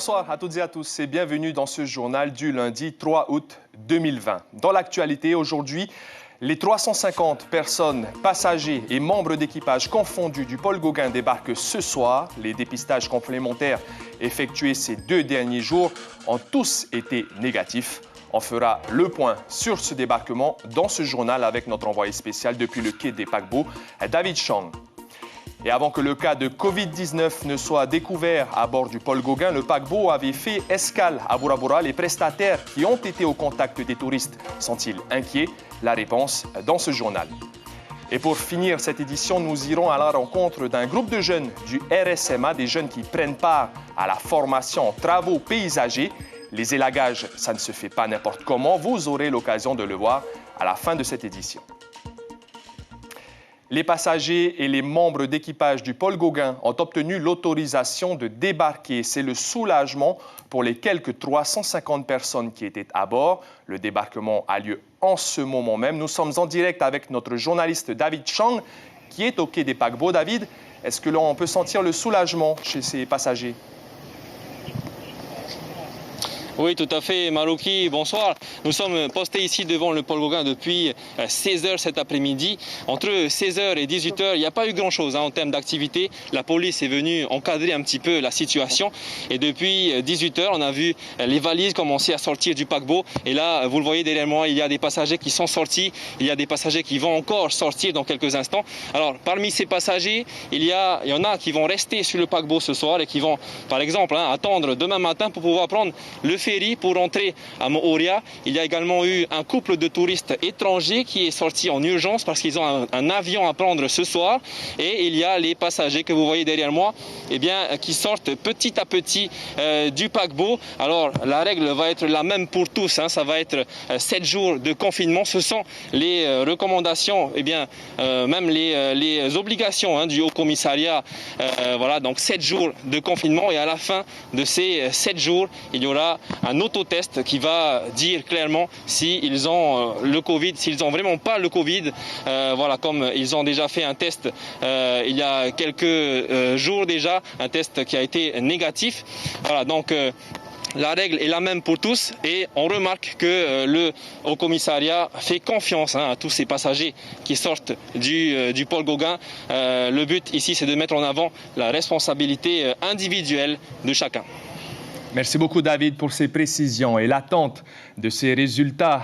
Bonsoir à toutes et à tous et bienvenue dans ce journal du lundi 3 août 2020. Dans l'actualité, aujourd'hui, les 350 personnes, passagers et membres d'équipage confondus du Paul Gauguin débarquent ce soir. Les dépistages complémentaires effectués ces 2 derniers jours ont tous été négatifs. On fera le point sur ce débarquement dans ce journal avec notre envoyé spécial depuis le quai des paquebots, David Chang. Et avant que le cas de Covid-19 ne soit découvert à bord du Paul Gauguin, le paquebot avait fait escale à Bora. Les prestataires qui ont été au contact des touristes sont-ils inquiets? La réponse dans ce journal. Et pour finir cette édition, nous irons à la rencontre d'un groupe de jeunes du RSMA, des jeunes qui prennent part à la formation en travaux paysagers. Les élagages, ça ne se fait pas n'importe comment. Vous aurez l'occasion de le voir à la fin de cette édition. Les passagers et les membres d'équipage du Paul Gauguin ont obtenu l'autorisation de débarquer. C'est le soulagement pour les quelques 350 personnes qui étaient à bord. Le débarquement a lieu en ce moment même. Nous sommes en direct avec notre journaliste David Chang, qui est au quai des paquebots. David, est-ce que l'on peut sentir le soulagement chez ces passagers? Oui, tout à fait, Marouki, bonsoir. Nous sommes postés ici devant le Paul Gauguin depuis 16h cet après-midi. Entre 16h et 18h, il n'y a pas eu grand-chose en termes d'activité. La police est venue encadrer un petit peu la situation. Et depuis 18h, on a vu les valises commencer à sortir du paquebot. Et là, vous le voyez derrière moi, il y a des passagers qui sont sortis. Il y a des passagers qui vont encore sortir dans quelques instants. Alors, parmi ces passagers, il y en a qui vont rester sur le paquebot ce soir et qui vont, par exemple, attendre demain matin pour pouvoir prendre le ferry pour rentrer à Mooria. Il y a également eu un couple de touristes étrangers qui est sorti en urgence parce qu'ils ont un avion à prendre ce soir. Et il y a les passagers que vous voyez derrière moi qui sortent petit à petit du paquebot. Alors la règle va être la même pour tous. Ça va être 7 jours de confinement. Ce sont les recommandations, même les obligations du Haut-Commissariat. Voilà, donc 7 jours de confinement et à la fin de ces 7 jours, il y aura un autotest qui va dire clairement s'ils ont le Covid, s'ils n'ont vraiment pas le Covid. Voilà, comme ils ont déjà fait un test il y a quelques jours déjà, un test qui a été négatif. Voilà, donc la règle est la même pour tous et on remarque que le Haut-Commissariat fait confiance à tous ces passagers qui sortent du Paul Gauguin. Le but ici, c'est de mettre en avant la responsabilité individuelle de chacun. Merci beaucoup, David, pour ces précisions. Et l'attente de ces résultats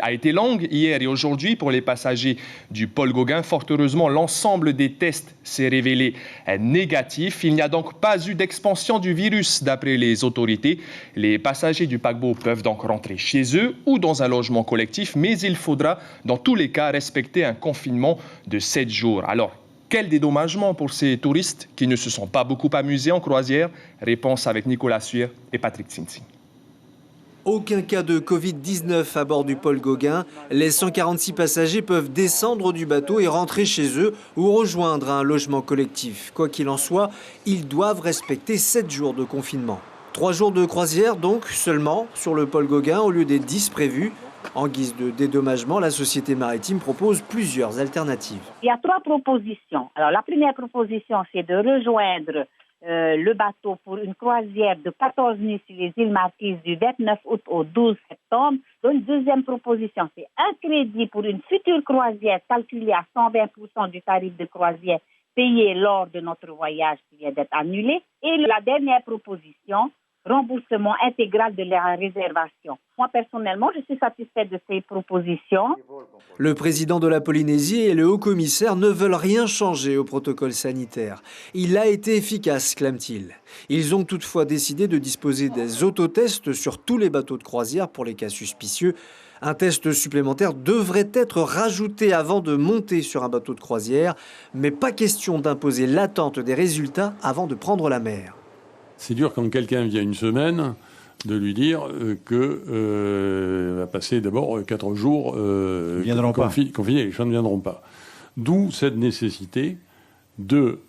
a été longue hier et aujourd'hui pour les passagers du Paul Gauguin. Fort heureusement, l'ensemble des tests s'est révélé négatif. Il n'y a donc pas eu d'expansion du virus, d'après les autorités. Les passagers du paquebot peuvent donc rentrer chez eux ou dans un logement collectif, mais il faudra, dans tous les cas, respecter un confinement de 7 jours. Alors, quel dédommagement pour ces touristes qui ne se sont pas beaucoup amusés en croisière? Réponse avec Nicolas Suir et Patrick Tsinti. Aucun cas de Covid-19 à bord du Paul Gauguin. Les 146 passagers peuvent descendre du bateau et rentrer chez eux ou rejoindre un logement collectif. Quoi qu'il en soit, ils doivent respecter 7 jours de confinement. 3 jours de croisière donc seulement sur le Paul Gauguin au lieu des 10 prévus. En guise de dédommagement, la société maritime propose plusieurs alternatives. Il y a 3 propositions. Alors, la première proposition, c'est de rejoindre le bateau pour une croisière de 14 nuits sur les îles Marquises du 29 août au 12 septembre. Donc, une deuxième proposition, c'est un crédit pour une future croisière calculé à 120% du tarif de croisière payé lors de notre voyage qui vient d'être annulé. Et la dernière proposition, remboursement intégral de la réservation. Moi, personnellement, je suis satisfaite de ces propositions. Le président de la Polynésie et le haut-commissaire ne veulent rien changer au protocole sanitaire. Il a été efficace, clament-il. Ils ont toutefois décidé de disposer des autotests sur tous les bateaux de croisière pour les cas suspicieux. Un test supplémentaire devrait être rajouté avant de monter sur un bateau de croisière, mais pas question d'imposer l'attente des résultats avant de prendre la mer. C'est dur quand quelqu'un vient une semaine de lui dire que va passer d'abord 4 jours confinés. Les gens ne viendront pas. D'où cette nécessité de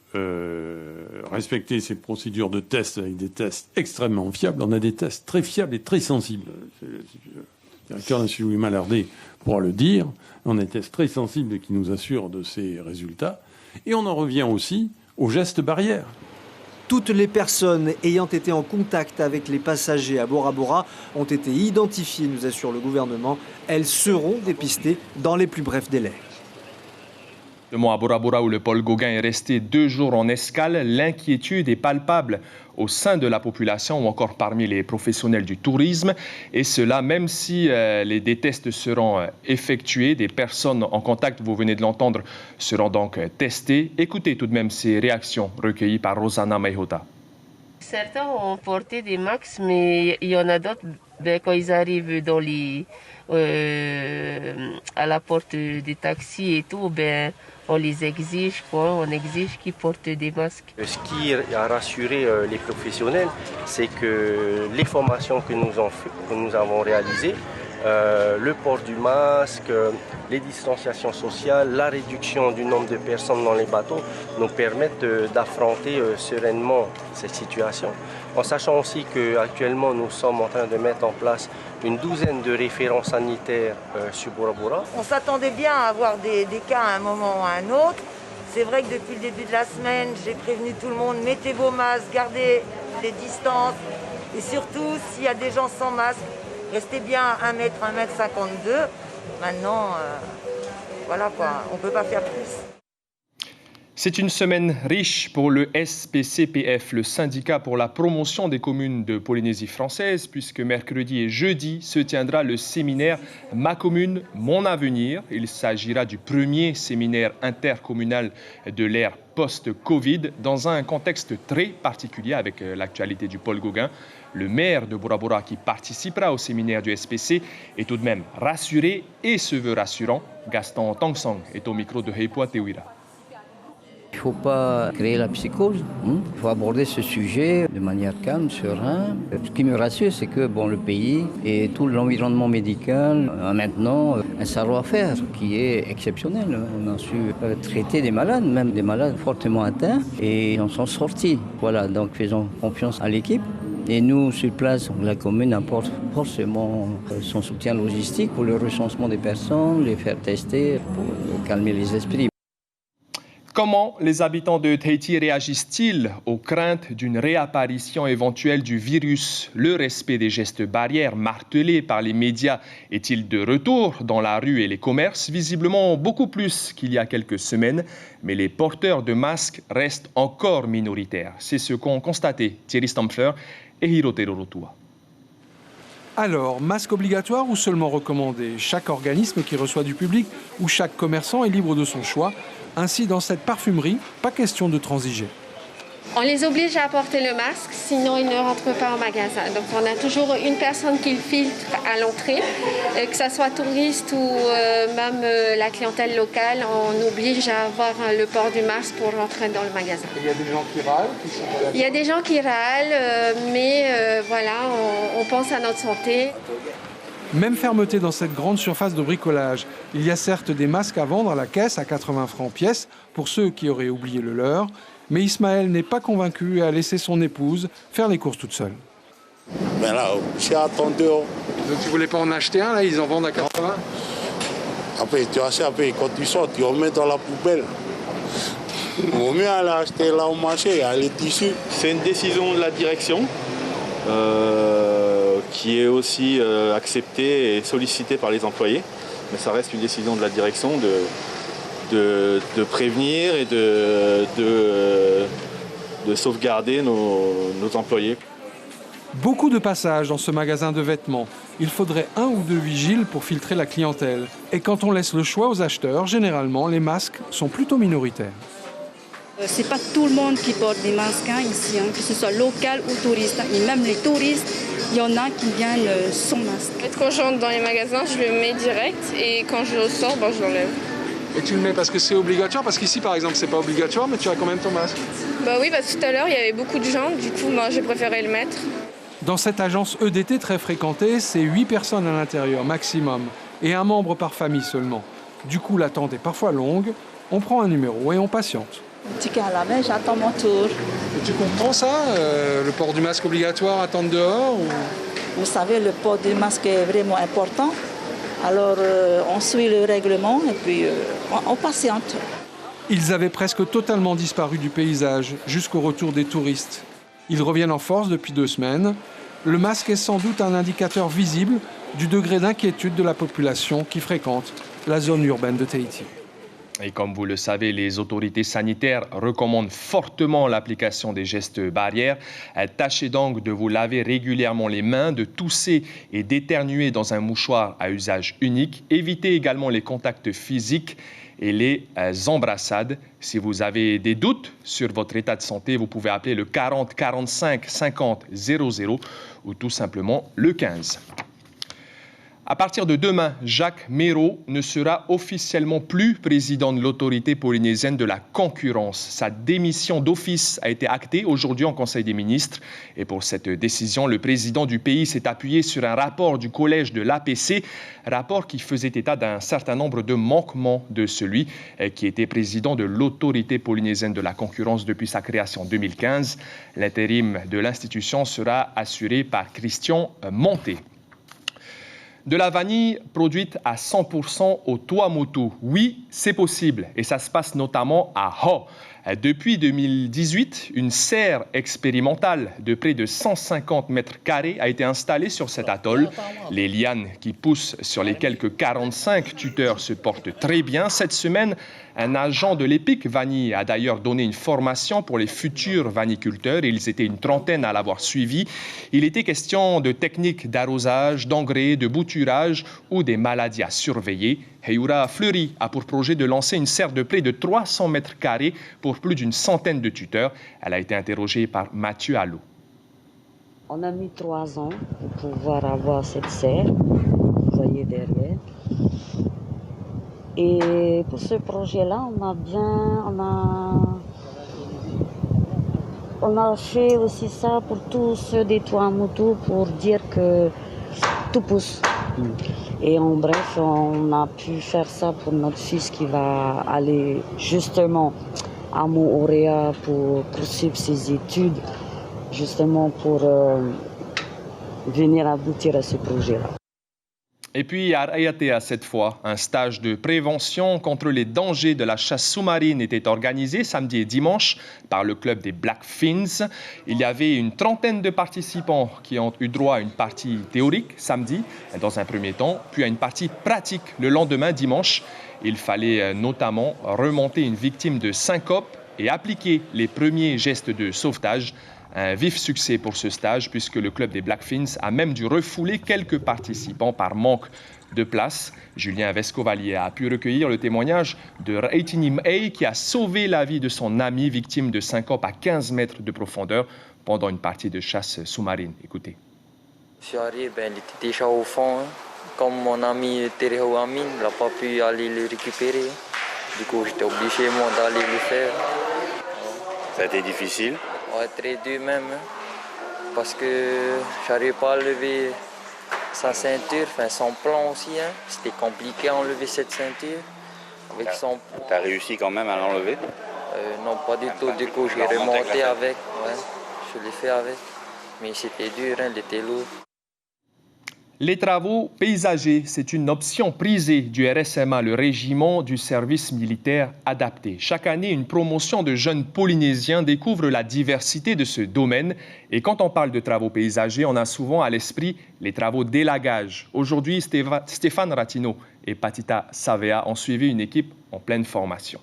respecter ces procédures de tests avec des tests extrêmement fiables. On a des tests très fiables et très sensibles. Le directeur de l'Institut Louis Malardé pourra le dire. On a des tests très sensibles qui nous assurent de ces résultats. Et on en revient aussi aux gestes barrières. Toutes les personnes ayant été en contact avec les passagers à Bora Bora ont été identifiées, nous assure le gouvernement. Elles seront dépistées dans les plus brefs délais. Le mont à Bora Bora où le Paul Gauguin est resté 2 jours en escale, l'inquiétude est palpable au sein de la population ou encore parmi les professionnels du tourisme. Et cela même si des tests seront effectués. Des personnes en contact, vous venez de l'entendre, seront donc testées. Écoutez tout de même ces réactions recueillies par Rosanna Maihota. Certains ont porté des masques, mais il y en a d'autres, quand ils arrivent dans à la porte des taxis et tout, on les exige, on exige qu'ils portent des masques. Ce qui a rassuré les professionnels, c'est que les formations que nous avons réalisées, le port du masque, les distanciations sociales, la réduction du nombre de personnes dans les bateaux nous permettent d'affronter sereinement cette situation. En sachant aussi qu'actuellement nous sommes en train de mettre en place une douzaine de référents sanitaires sur Bora Bora. On s'attendait bien à avoir des cas à un moment ou à un autre. C'est vrai que depuis le début de la semaine, j'ai prévenu tout le monde, mettez vos masques, gardez les distances. Et surtout, s'il y a des gens sans masque, restez bien à 1 mètre, 1 mètre 52. Maintenant, voilà quoi, on ne peut pas faire plus. C'est une semaine riche pour le SPCPF, le syndicat pour la promotion des communes de Polynésie française, puisque mercredi et jeudi se tiendra le séminaire « Ma commune, mon avenir ». Il s'agira du premier séminaire intercommunal de l'ère post-Covid, dans un contexte très particulier avec l'actualité du Paul Gauguin. Le maire de Bora Bora, qui participera au séminaire du SPC, est tout de même rassuré et se veut rassurant. Gaston Tongsong est au micro de Heipoa Tewira. Il ne faut pas créer la psychose, il faut aborder ce sujet de manière calme, sereine. Ce qui me rassure, c'est que le pays et tout l'environnement médical a maintenant un savoir-faire qui est exceptionnel. On a su traiter des malades, même des malades fortement atteints, et on s'en sortit. Voilà, donc faisons confiance à l'équipe. Et nous, sur place, la commune apporte forcément son soutien logistique pour le recensement des personnes, les faire tester, pour calmer les esprits. Comment les habitants de Tahiti réagissent-ils aux craintes d'une réapparition éventuelle du virus? Le respect des gestes barrières martelés par les médias est-il de retour dans la rue et les commerces? Visiblement beaucoup plus qu'il y a quelques semaines, mais les porteurs de masques restent encore minoritaires. C'est ce qu'ont constaté Thierry Stampfler et Hirotero Rotua. Alors, masque obligatoire ou seulement recommandé? Chaque organisme qui reçoit du public ou chaque commerçant est libre de son choix. Ainsi, dans cette parfumerie, pas question de transiger. On les oblige à porter le masque, sinon ils ne rentrent pas au magasin. Donc on a toujours une personne qui le filtre à l'entrée, que ce soit touriste ou même la clientèle locale, on oblige à avoir le port du masque pour rentrer dans le magasin. Il y a des gens qui râlent Il y a des gens qui râlent, mais voilà, on pense à notre santé. Même fermeté dans cette grande surface de bricolage. Il y a certes des masques à vendre à la caisse à 80 francs pièce pour ceux qui auraient oublié le leur. Mais Ismaël n'est pas convaincu et a laissé son épouse faire les courses toute seule. Mais là, j'ai attendu. Donc tu ne voulais pas en acheter un, là, ils en vendent à 80 ? Après, tu achètes, après, quand tu sors, tu remets dans la poubelle. Il vaut mieux aller acheter là au marché, les tissus. C'est une décision de la direction qui est aussi acceptée et sollicitée par les employés. Mais ça reste une décision de la direction de prévenir et de sauvegarder nos employés. Beaucoup de passages dans ce magasin de vêtements. Il faudrait 1 ou 2 vigiles pour filtrer la clientèle. Et quand on laisse le choix aux acheteurs, généralement, les masques sont plutôt minoritaires. C'est pas tout le monde qui porte des masques ici, que ce soit local ou touriste. Et même les touristes, il y en a qui viennent sans masque. Quand je rentre dans les magasins, je le mets direct et quand je sors, je l'enlève. Et tu le mets parce que c'est obligatoire? Parce qu'ici, par exemple, c'est pas obligatoire, mais tu as quand même ton masque. Oui, parce que tout à l'heure, il y avait beaucoup de gens, du coup, moi, j'ai préféré le mettre. Dans cette agence EDT très fréquentée, c'est 8 personnes à l'intérieur, maximum, et un membre par famille seulement. Du coup, l'attente est parfois longue. On prend un numéro et on patiente. Ticket à la main, j'attends mon tour. Et tu comprends ça, le port du masque obligatoire, attendre dehors ou... Vous savez, le port du masque est vraiment important. Alors, on suit le règlement et puis on patiente. Ils avaient presque totalement disparu du paysage jusqu'au retour des touristes. Ils reviennent en force depuis 2 semaines. Le masque est sans doute un indicateur visible du degré d'inquiétude de la population qui fréquente la zone urbaine de Tahiti. Et comme vous le savez, les autorités sanitaires recommandent fortement l'application des gestes barrières. Tâchez donc de vous laver régulièrement les mains, de tousser et d'éternuer dans un mouchoir à usage unique. Évitez également les contacts physiques et les embrassades. Si vous avez des doutes sur votre état de santé, vous pouvez appeler le 40 45 50 00 ou tout simplement le 15. À partir de demain, Jacques Méraud ne sera officiellement plus président de l'autorité polynésienne de la concurrence. Sa démission d'office a été actée aujourd'hui en Conseil des ministres. Et pour cette décision, le président du pays s'est appuyé sur un rapport du collège de l'APC, rapport qui faisait état d'un certain nombre de manquements de celui qui était président de l'autorité polynésienne de la concurrence depuis sa création en 2015. L'intérim de l'institution sera assuré par Christian Monté. De la vanille produite à 100% au Tuamotu. Oui, c'est possible et ça se passe notamment à Hau. Depuis 2018, une serre expérimentale de près de 150 mètres carrés a été installée sur cet atoll. Les lianes qui poussent sur les quelques 45 tuteurs se portent très bien. Cette semaine, un agent de l'EPIC Vanille a d'ailleurs donné une formation pour les futurs vanniculteurs. Ils étaient une trentaine à l'avoir suivi. Il était question de techniques d'arrosage, d'engrais, de bouturage ou des maladies à surveiller. Heyoura Fleury a pour projet de lancer une serre de près de 300 mètres carrés pour plus d'une centaine de tuteurs. Elle a été interrogée par Mathieu Allot. On a mis 3 ans pour pouvoir avoir cette serre, vous voyez derrière. Et pour ce projet-là, on a fait aussi ça pour tous ceux des Tuamotu pour dire que tout pousse. Et en bref, on a pu faire ça pour notre fils qui va aller justement à Moorea pour poursuivre ses études, justement pour venir aboutir à ce projet-là. Et puis à Raiatea cette fois, un stage de prévention contre les dangers de la chasse sous-marine était organisé samedi et dimanche par le club des Black Fins. Il y avait une trentaine de participants qui ont eu droit à une partie théorique samedi dans un premier temps, puis à une partie pratique le lendemain dimanche. Il fallait notamment remonter une victime de syncope et appliquer les premiers gestes de sauvetage. Un vif succès pour ce stage puisque le club des Black Fins a même dû refouler quelques participants par manque de place. Julien Vescovalier a pu recueillir le témoignage de Raitinim Hay qui a sauvé la vie de son ami victime de syncope à 15 mètres de profondeur pendant une partie de chasse sous-marine. Écoutez. Je suis arrivé, il était déjà au fond. Comme mon ami Tereo Amin n'a pas pu aller le récupérer, du coup j'étais obligé moi d'aller le faire. Ça a été difficile? Ouais, très dur même, parce que j'arrivais pas à lever sa ceinture, enfin son plan aussi. C'était compliqué à enlever cette ceinture. Avec son... T'as réussi quand même à l'enlever? Non, pas du tout. Du coup, j'ai remonté avec. Ouais, je l'ai fait avec. Mais c'était dur, il était lourd. Les travaux paysagers, c'est une option prisée du RSMA, le régiment du service militaire adapté. Chaque année, une promotion de jeunes Polynésiens découvre la diversité de ce domaine. Et quand on parle de travaux paysagers, on a souvent à l'esprit les travaux d'élagage. Aujourd'hui, Stéphane Ratino et Patita Savea ont suivi une équipe en pleine formation.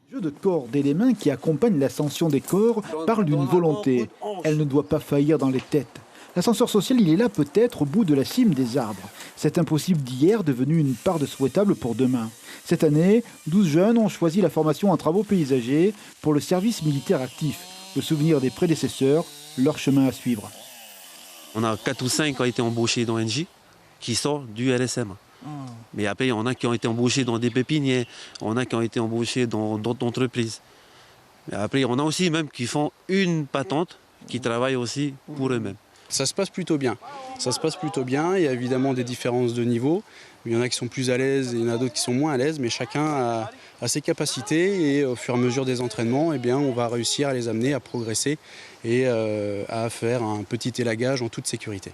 Le jeu de cordes et les mains qui accompagne l'ascension des corps parle d'une volonté. Elle ne doit pas faillir dans les têtes. L'ascenseur social, il est là peut-être au bout de la cime des arbres. Cet impossible d'hier devenu une part de souhaitable pour demain. Cette année, 12 jeunes ont choisi la formation en travaux paysagers pour le service militaire actif. Le souvenir des prédécesseurs, leur chemin à suivre. On a 4 ou 5 qui ont été embauchés dans NJ, qui sortent du RSM. Mais après, il y en a qui ont été embauchés dans des pépinières, on a qui ont été embauchés dans d'autres entreprises. Mais après, on a aussi même qui font une patente, qui travaillent aussi pour eux-mêmes. Ça se passe plutôt bien. Ça se passe plutôt bien. Il y a évidemment des différences de niveau. Il y en a qui sont plus à l'aise et il y en a d'autres qui sont moins à l'aise. Mais chacun a ses capacités et au fur et à mesure des entraînements, eh bien, on va réussir à les amener à progresser et à faire un petit élagage en toute sécurité.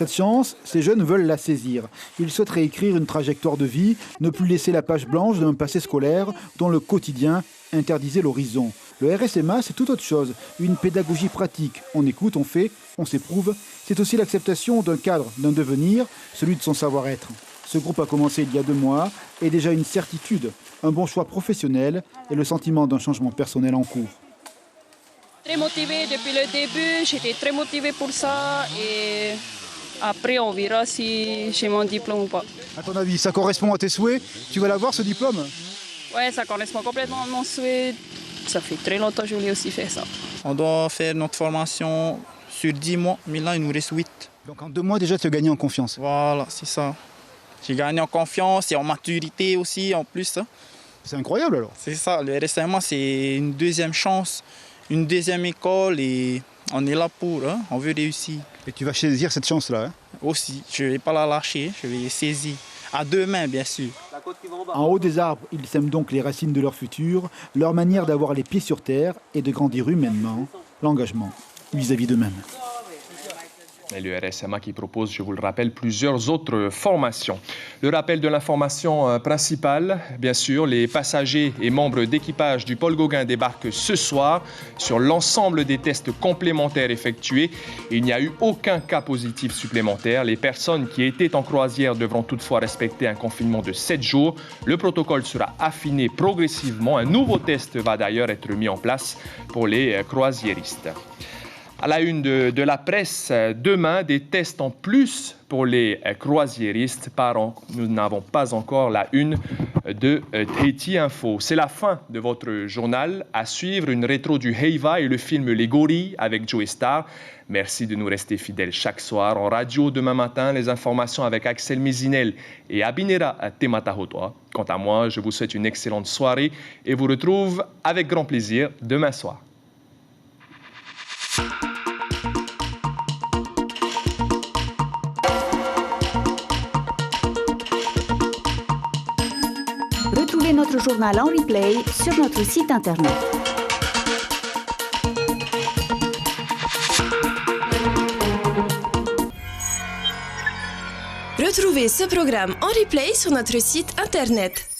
Cette chance, ces jeunes veulent la saisir. Ils souhaitent réécrire une trajectoire de vie, ne plus laisser la page blanche d'un passé scolaire dont le quotidien interdisait l'horizon. Le RSMA, c'est tout autre chose, une pédagogie pratique. On écoute, on fait, on s'éprouve. C'est aussi l'acceptation d'un cadre, d'un devenir, celui de son savoir-être. Ce groupe a commencé il y a 2 mois et déjà une certitude, un bon choix professionnel et le sentiment d'un changement personnel en cours. Très motivée depuis le début, j'étais très motivée pour ça et après on verra si j'ai mon diplôme ou pas. À ton avis, ça correspond à tes souhaits? Tu vas l'avoir ce diplôme? Ouais, ça correspond complètement à mon souhait. Ça fait très longtemps que je voulais aussi faire ça. On doit faire notre formation sur 10 mois, mais là il nous reste 8. Donc en 2 mois déjà tu as gagné en confiance? Voilà, c'est ça. J'ai gagné en confiance et en maturité aussi en plus. C'est incroyable alors? C'est ça, le RSMA c'est une deuxième chance, une deuxième école et on est là pour, on veut réussir. Et tu vas saisir cette chance-là? Aussi, je ne vais pas la lâcher, je vais saisir. À 2 mains bien sûr. En haut des arbres, ils sèment donc les racines de leur futur, leur manière d'avoir les pieds sur terre et de grandir humainement, l'engagement vis-à-vis d'eux-mêmes. Et le RSMA qui propose, je vous le rappelle, plusieurs autres formations. Le rappel de l'information principale, bien sûr, les passagers et membres d'équipage du Paul Gauguin débarquent ce soir. Sur l'ensemble des tests complémentaires effectués, il n'y a eu aucun cas positif supplémentaire. Les personnes qui étaient en croisière devront toutefois respecter un confinement de 7 jours. Le protocole sera affiné progressivement. Un nouveau test va d'ailleurs être mis en place pour les croisiéristes. À la une de la presse, demain, des tests en plus pour les croisiéristes. Nous n'avons pas encore la une de Tahiti Info. C'est la fin de votre journal. À suivre, une rétro du Heiva et le film Les Gorilles avec Joey Star. Merci de nous rester fidèles chaque soir. En radio, demain matin, les informations avec Axel Mézinel et Abinera Tematahotoa. Quant à moi, je vous souhaite une excellente soirée et vous retrouve avec grand plaisir demain soir. Retrouvez notre journal en replay sur notre site internet. Retrouvez ce programme en replay sur notre site internet.